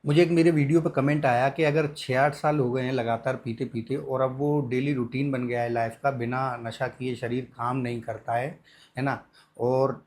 मुझे एक मेरे वीडियो पे कमेंट आया कि अगर 6-8 साल हो गए हैं लगातार पीते पीते और अब वो डेली रूटीन बन गया है लाइफ का, बिना नशा किए शरीर काम नहीं करता है ना। और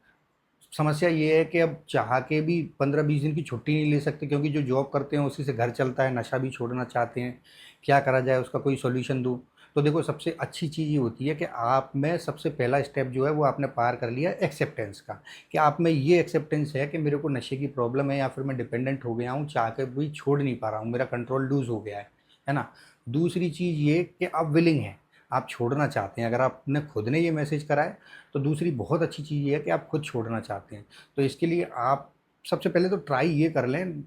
समस्या ये है कि अब चाह के भी 15-20 दिन की छुट्टी नहीं ले सकते, क्योंकि जो जॉब करते हैं उसी से घर चलता है, नशा भी छोड़ना चाहते हैं। क्या करा जाए, उसका कोई सॉल्यूशन दूँ? तो देखो, सबसे अच्छी चीज़ ये होती है कि आप में सबसे पहला स्टेप जो है वो आपने पार कर लिया एक्सेप्टेंस का। कि आप में ये एक्सेप्टेंस है कि मेरे को नशे की प्रॉब्लम है या फिर मैं डिपेंडेंट हो गया हूँ, चाह के भी छोड़ नहीं पा रहा हूँ, मेरा कंट्रोल लूज़ हो गया है ना। दूसरी चीज़ ये कि आप विलिंग हैं, आप छोड़ना चाहते हैं। अगर आपने खुद ने ये मैसेज करा है तो दूसरी बहुत अच्छी चीज़ ये है कि आप खुद छोड़ना चाहते हैं। तो इसके लिए आप सबसे पहले तो ट्राई ये कर लें,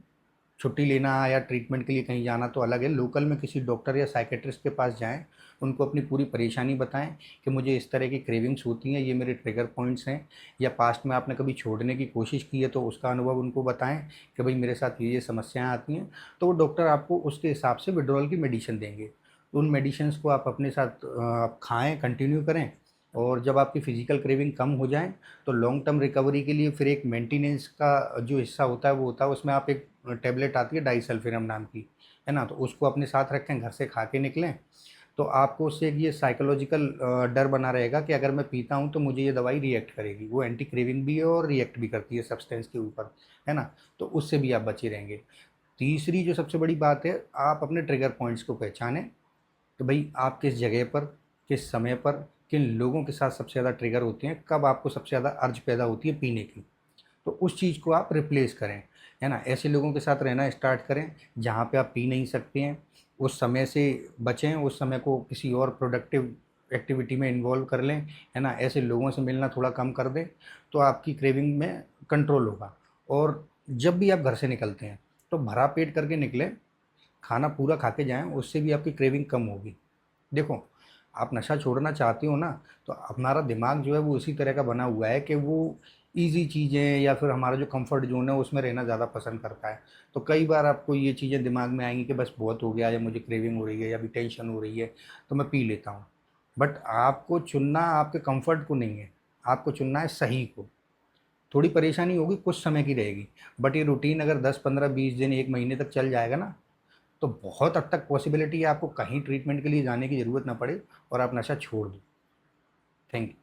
छुट्टी लेना या ट्रीटमेंट के लिए कहीं जाना तो अलग है, लोकल में किसी डॉक्टर या साइकेट्रिस्ट के पास जाएँ, उनको अपनी पूरी परेशानी बताएँ कि मुझे इस तरह की क्रेविंग्स होती हैं, ये मेरे ट्रिगर पॉइंट्स हैं, या पास्ट में आपने कभी छोड़ने की कोशिश की है तो उसका अनुभव उनको बताएँ कि भई मेरे साथ ये समस्याएँ आती हैं। तो वो डॉक्टर आपको उसके हिसाब से विड्रॉल की मेडिसिन देंगे। उन मेडिसिन्स को आप अपने साथ आप खाएँ, कंटिन्यू करें। और जब आपकी फ़िज़िकल क्रेविंग कम हो जाए तो लॉन्ग टर्म रिकवरी के लिए फिर एक मेंटेनेंस का जो हिस्सा होता है वो होता है, उसमें आप एक टैबलेट आती है डाइसल्फ़िरम नाम की, है ना? तो उसको अपने साथ रखें, घर से खा के निकलें। तो आपको उससे एक ये साइकोलॉजिकल डर बना रहेगा कि अगर मैं पीता हूँ तो मुझे ये दवाई रिएक्ट करेगी। वो एंटी क्रेविंग भी है और रिएक्ट भी करती है सब्सटेंस के ऊपर, है ना? तो उससे भी आप बचे रहेंगे। तीसरी जो सबसे बड़ी बात है, आप अपने ट्रिगर पॉइंट्स को पहचानें कि भाई आप किस जगह पर, किस समय पर, किन लोगों के साथ सबसे ज़्यादा ट्रिगर होते हैं, कब आपको सबसे ज़्यादा अर्ज पैदा होती है पीने की। तो उस चीज़ को आप रिप्लेस करें, है ना? ऐसे लोगों के साथ रहना स्टार्ट करें जहाँ पे आप पी नहीं सकते हैं। उस समय से बचें, उस समय को किसी और प्रोडक्टिव एक्टिविटी में इन्वॉल्व कर लें, है ना? ऐसे लोगों से मिलना थोड़ा कम कर दें, तो आपकी क्रेविंग में कंट्रोल होगा। और जब भी आप घर से निकलते हैं, तो भरा पेट करके निकलें, खाना पूरा खा के जाएँ, उससे भी आपकी क्रेविंग कम होगी। देखो, आप नशा छोड़ना चाहते हो ना, तो हमारा दिमाग जो है वो उसी तरह का बना हुआ है कि वो ईज़ी चीज़ें या फिर हमारा जो कंफर्ट ज़ोन है उसमें रहना ज़्यादा पसंद करता है। तो कई बार आपको ये चीज़ें दिमाग में आएँगी कि बस बहुत हो गया, या मुझे क्रेविंग हो रही है या अभी टेंशन हो रही है, तो मैं पी लेता हूँ। बट आपको चुनना आपके कंफर्ट को नहीं है, आपको चुनना है सही को। थोड़ी परेशानी होगी, कुछ समय की रहेगी, बट ये रूटीन अगर 10, 15, 20 दिन, 1 महीने तक चल जाएगा ना, तो बहुत हद तक पॉसिबिलिटी है आपको कहीं ट्रीटमेंट के लिए जाने की ज़रूरत ना पड़े और आप नशा छोड़ दो। Thank you.